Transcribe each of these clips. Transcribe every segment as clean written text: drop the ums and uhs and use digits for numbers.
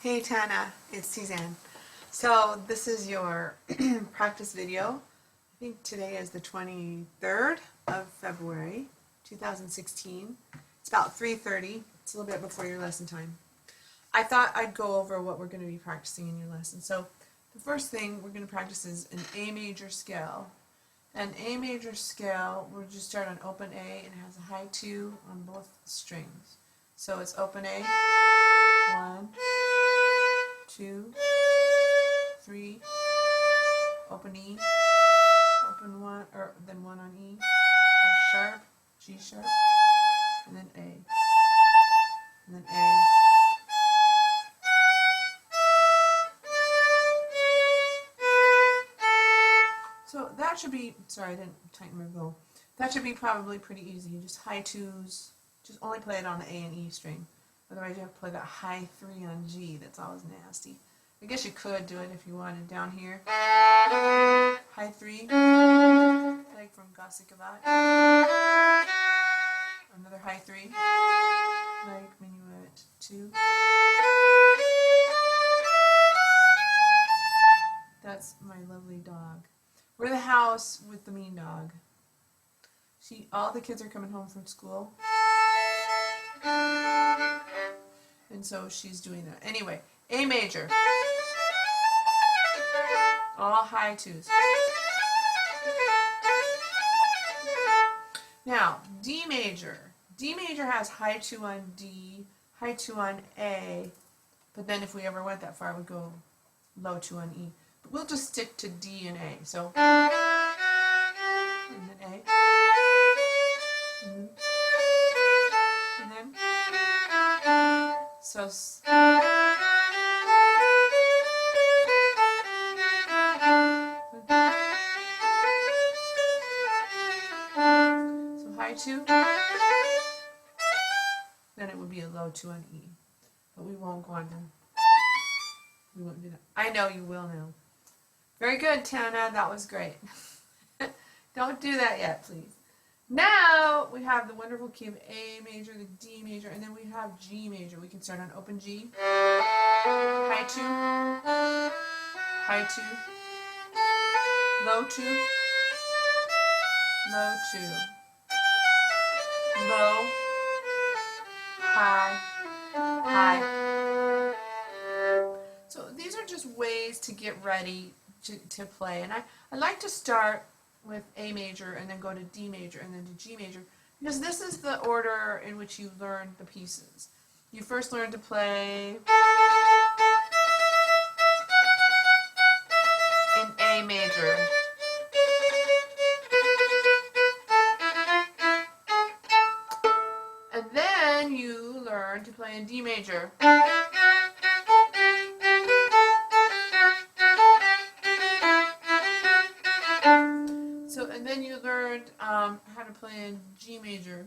Hey Tana, it's Suzanne. So this is your practice video. I think today is the 23rd of February, 2016. It's about 3:30. It's a little bit before your lesson time. I thought I'd go over what we're going to be practicing in your lesson. So the first thing we're going to practice is an A major scale. An A major scale, we'll just start on open A and it has a high 2 on both strings. So it's open A, 1, 2, 3, open E, open 1, or then 1 on E, F sharp, G sharp, and then A, and then A. So that should be, sorry I didn't tighten my bow. That should be probably pretty easy. Just high 2s, just only play it on the A and E string. Otherwise you have to play that high 3 on G. That's always nasty. I guess you could do it if you wanted down here. High 3, like from Gosikabat. Another high 3, like Minuet 2. That's my lovely dog. We're the house with the mean dog. All the kids are coming home from school. And so she's doing that. Anyway, A major. All high 2s. Now, D major. D major has high 2 on D, high 2 on A, but then if we ever went that far, we'd go low 2 on E. But we'll just stick to D and A. So, and then A. And then, so high 2, then it would be a low 2 on E. But we won't go on to, we won't do that. I know you will now. Very good, Tana. That was great. Don't do that yet, please. Now we have the wonderful key of A major, the D major, and then we have G major. We can start on open G. High 2, high 2, low 2, low 2, low, high, high. So these are just ways to get ready to play. And I like to start with A major and then go to D major and then to G major because this is the order in which you learn the pieces. You first learn to play in A major. And then you learn to play in D major. And then you learned how to play in G major.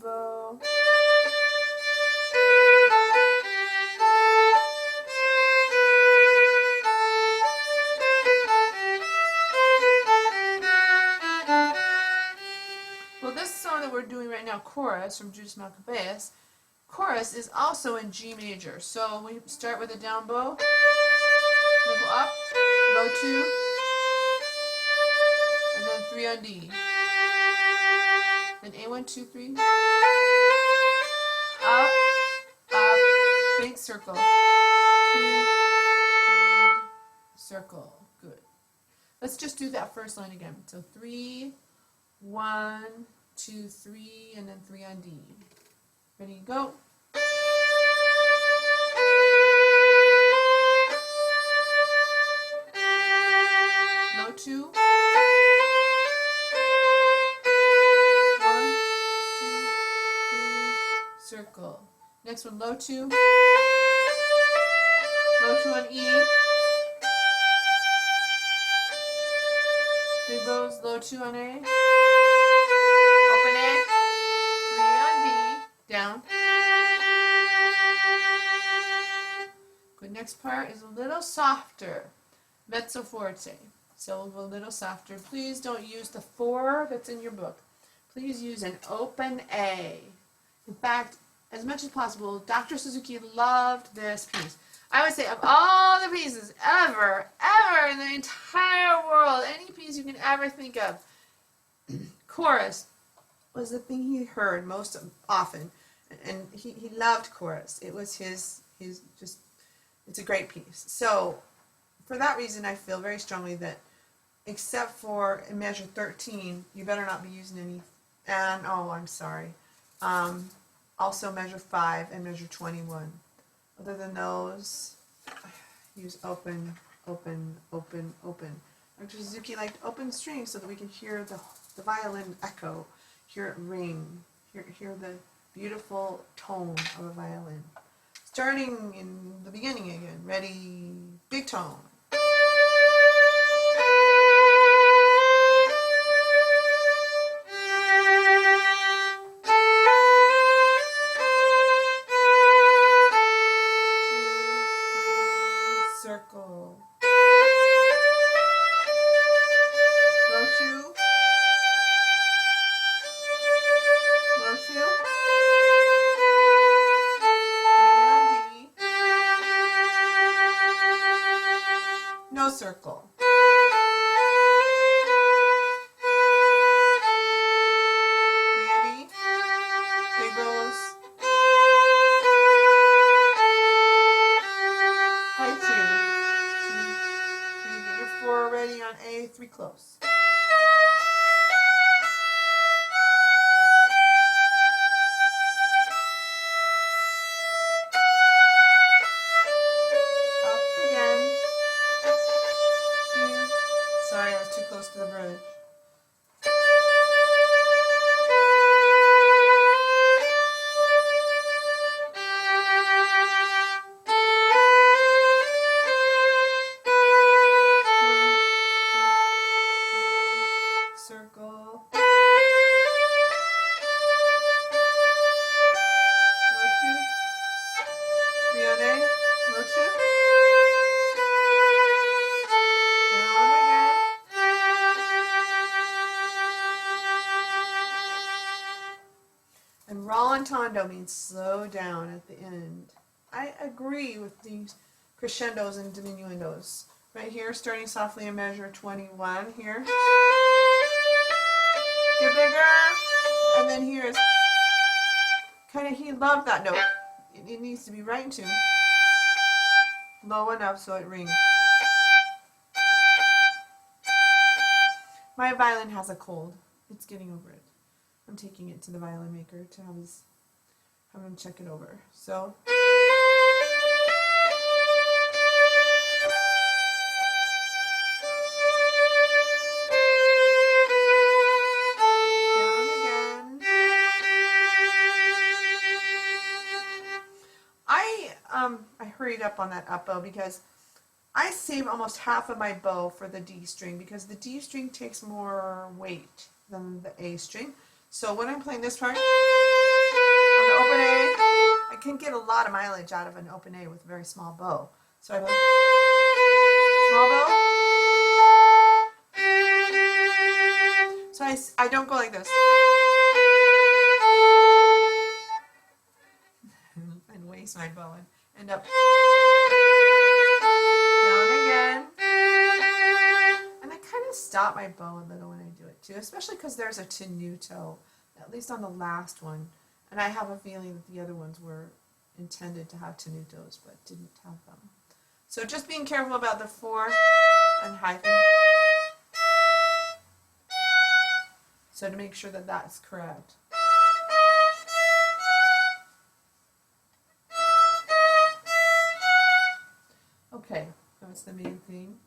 Bow. Well, this song that we're doing right now, Chorus, from Judas Maccabeus, Chorus is also in G major. So we start with a down bow, then go up, low 2, and then 3 on D. Then A1, 2, 3, up, up, big circle, 2, 3, circle. Good. Let's just do that first line again. So 3, 1, 2, 3, and then 3 on D. Ready, go. Low 2. 1, 2, 3, circle. Next one, low 2. Low 2 on E. Big bows, low 2 on A. Open A. 3 on D. Down. Good. Next part is a little softer. mezzo forte. So a little softer. Please don't use the 4 that's in your book. Please use an open A. In fact, as much as possible, Dr. Suzuki loved this piece. I would say of all the pieces ever in the entire world, any piece you can ever think of, chorus was the thing he heard most often. And he loved chorus. It was his just, it's a great piece. So for that reason, I feel very strongly that except for in measure 13, you better not be using any, and oh, I'm sorry. Also measure 5 and measure 21. Other than those, use open, open, open, open. Dr. Suzuki liked open strings so that we can hear the violin echo, hear it ring, hear the beautiful tone of a violin. Starting in the beginning again. Ready, big tone. Circle. Low shoe. Low shoe. Bring down D. No circle. Bring D. Big rose. Ready on A, 3 close. Up again. 2. Sorry, I was too close to the bridge. Circle. Rochu. Rione. Rochu. Down again. And rallentando means slow down at the end. I agree with these crescendos and diminuendos. Right here, starting softly in measure 21 here. Get bigger. And then here's kind of, he loved that note. It needs to be right in tune. Low enough so it rings. My violin has a cold. It's getting over it. I'm taking it to the violin maker to have him check it over. So I hurried up on that up bow because I save almost half of my bow for the D string because the D string takes more weight than the A string. So when I'm playing this part on the open A, I can get a lot of mileage out of an open A with a very small bow. So I have a small bow. So I don't go like this. And waste my bow and end up down again. And I kind of stop my bow a little when I do it too, especially because there's a tenuto, at least on the last one. And I have a feeling that the other ones were intended to have tenutos but didn't have them. So just being careful about the 4 and hyphen. So to make sure that that's correct. Okay, that's the main thing.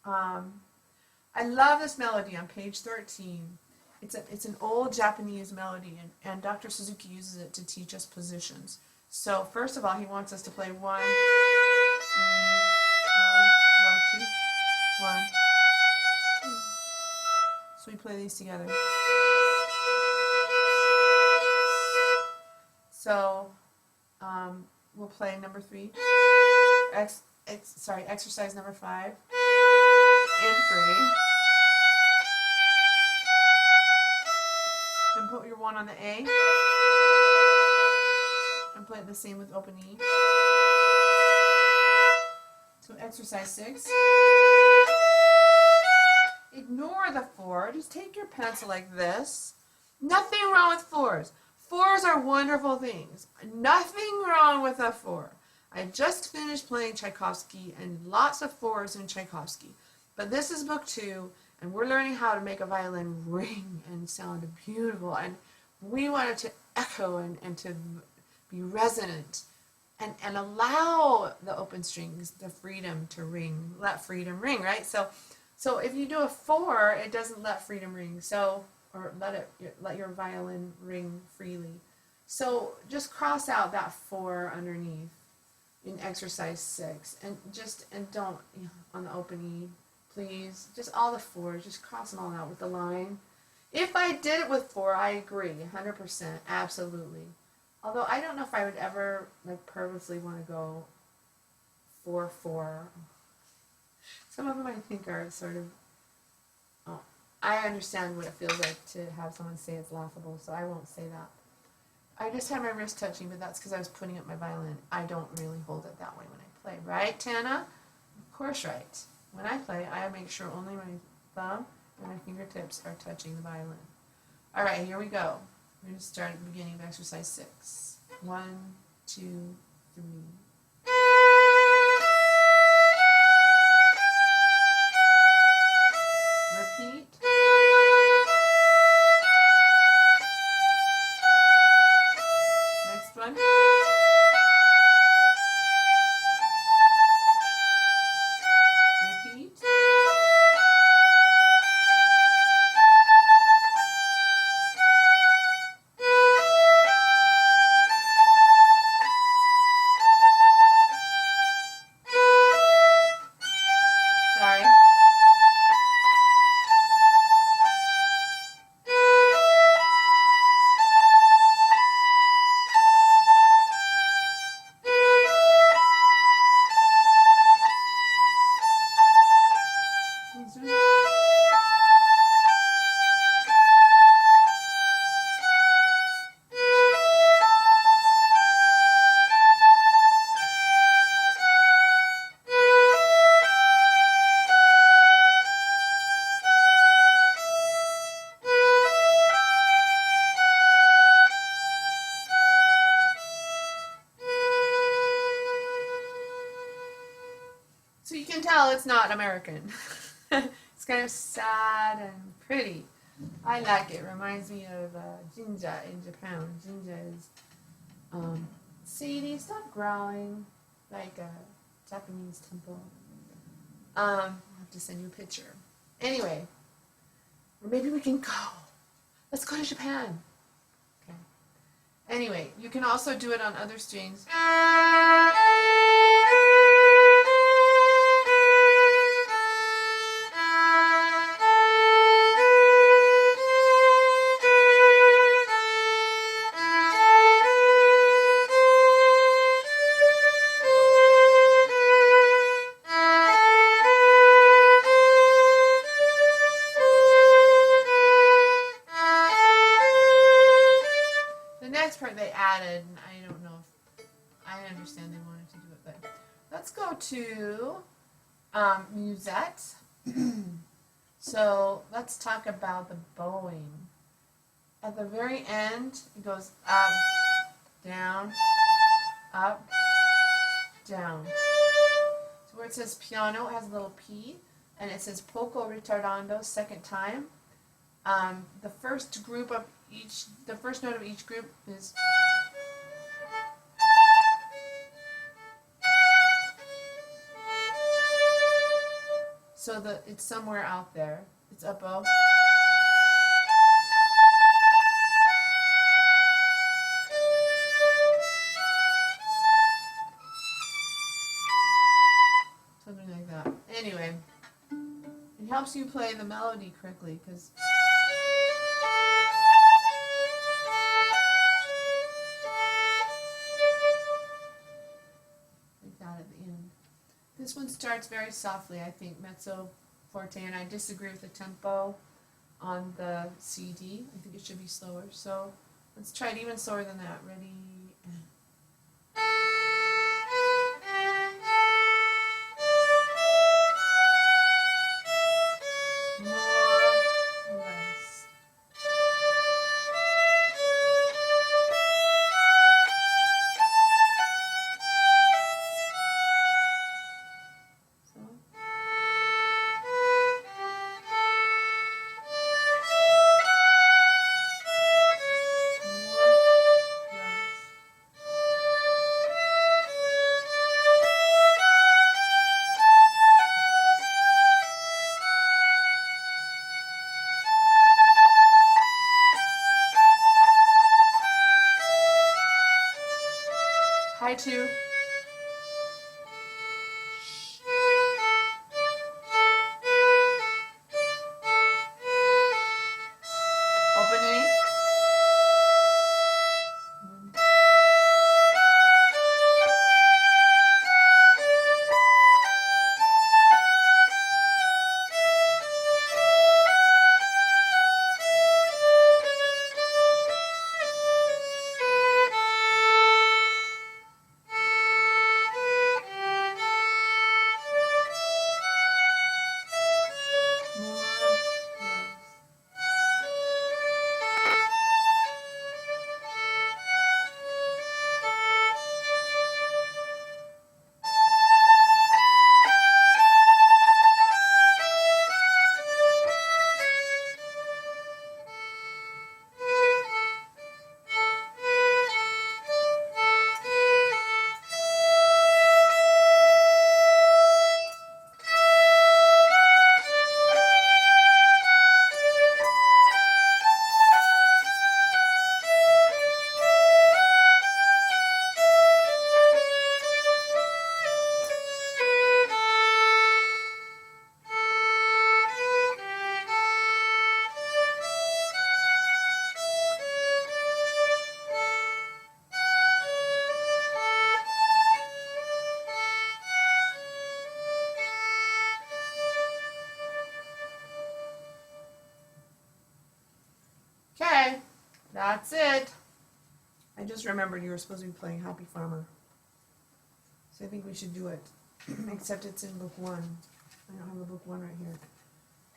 I love this melody on page 13. It's an old Japanese melody, and Dr. Suzuki uses it to teach us positions. So first of all, he wants us to play 1, 3, 1, no, 2, 1. So we play these together. So we'll play number 3. Exercise number 5. in 3. And put your 1 on the A. And play it the same with open E. So exercise 6. Ignore the 4. Just take your pencil like this. Nothing wrong with 4s. 4s are wonderful things. Nothing wrong with a 4. I just finished playing Tchaikovsky and lots of 4s in Tchaikovsky. But this is book 2, and we're learning how to make a violin ring and sound beautiful. And we want it to echo and to be resonant and allow the open strings the freedom to ring. Let freedom ring, right? So if you do a 4, it doesn't let freedom ring. So or let your violin ring freely. So just cross out that 4 underneath in exercise 6, and don't on the open E, please. Just all the 4s, just cross them all out with the line. If I did it with 4, I agree, 100%, absolutely. Although I don't know if I would ever purposely want to go 4-4. Some of them I think are sort of. I understand what it feels like to have someone say it's laughable, so I won't say that. I just had my wrist touching, but that's because I was putting up my violin. I don't really hold it that way when I play. Right, Tana? Of course, right. When I play, I make sure only my thumb and my fingertips are touching the violin. All right, here we go. We're going to start at the beginning of exercise 6. 1, 2, 3. Repeat. Next one. Repeat. Sorry. So you can tell it's not American. It's kind of sad and pretty. I like it. It reminds me of Jinja in Japan. Jinja is Sadie, stop growling like a Japanese temple. I'll have to send you a picture. Anyway, or maybe we can go. Let's go to Japan. Okay. Anyway, you can also do it on other strings. Part they added, and I don't know if I understand they wanted to do it, but let's go to Musette. So let's talk about the bowing. At the very end, it goes up, down, up, down. So where it says piano, it has a little P, and it says poco ritardando, second time. The first note of each group is so it's somewhere out there. It's up O. Something like that. Anyway, it helps you play the melody correctly because this one starts very softly, I think, mezzo forte, and I disagree with the tempo on the CD. I think it should be slower. So let's try it even slower than that. Ready? And more, less. So. High two. Opening. Okay, that's it. I just remembered you were supposed to be playing Happy Farmer. So I think we should do it. Except it's in book 1. I don't have a book 1 right here.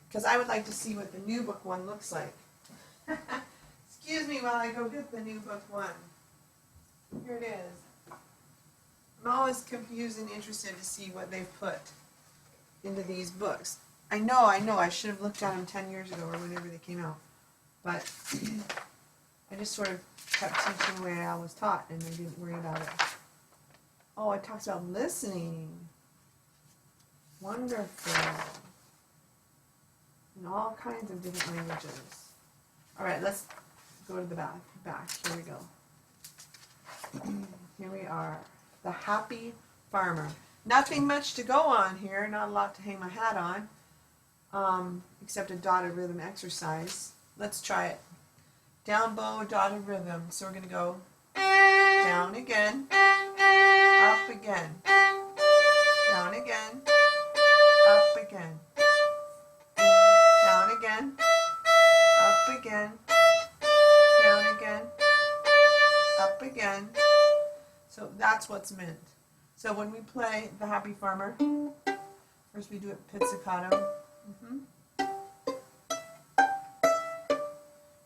Because I would like to see what the new book 1 looks like. Excuse me while I go get the new book 1. Here it is. I'm always confused and interested to see what they've put into these books. I know. I should have looked at them 10 years ago or whenever they came out. But I just sort of kept teaching the way I was taught, and I didn't worry about it. Oh, it talks about listening. Wonderful. In all kinds of different languages. All right, let's go to the back. Here we go. Here we are. The Happy Farmer. Nothing much to go on here. Not a lot to hang my hat on. Except a dotted rhythm exercise. Let's try it. Down bow, dotted rhythm. So we're going to go down again, up again, down again, up again, down again, up again, down again, up again. So that's what's meant. So when we play the Happy Farmer, first we do it pizzicato.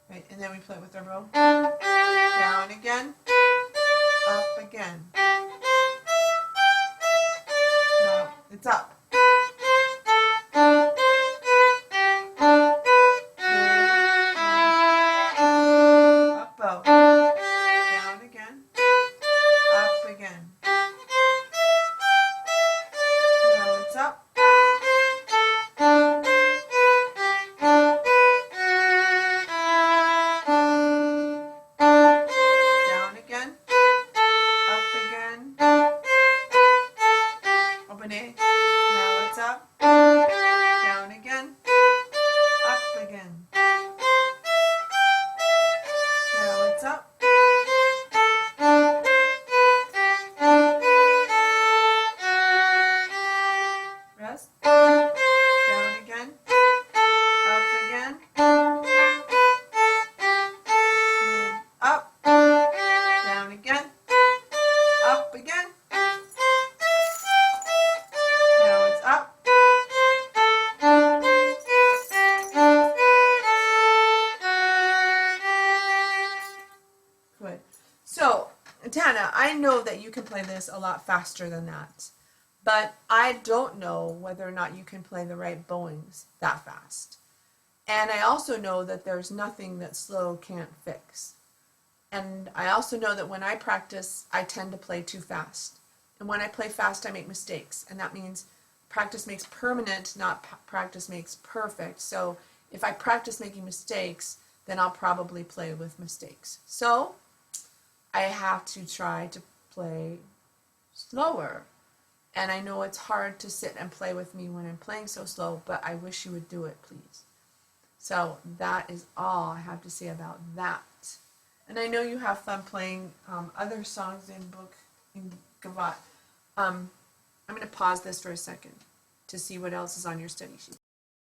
Right, and then we play it with our bow. Down again, up again. No, it's up. Up bow. Down again, up again. Now it's up. Now it's up, down again, up again. Now it's up. Rest. Down again, Tana, I know that you can play this a lot faster than that, but I don't know whether or not you can play the right bowings that fast. And I also know that there's nothing that slow can't fix. And I also know that when I practice, I tend to play too fast. And when I play fast, I make mistakes. And that means practice makes permanent, not practice makes perfect. So if I practice making mistakes, then I'll probably play with mistakes. So I have to try to play slower. And I know it's hard to sit and play with me when I'm playing so slow, but I wish you would do it, please. So that is all I have to say about that. And I know you have fun playing other songs in Gavat. I'm going to pause this for a second to see what else is on your study sheet.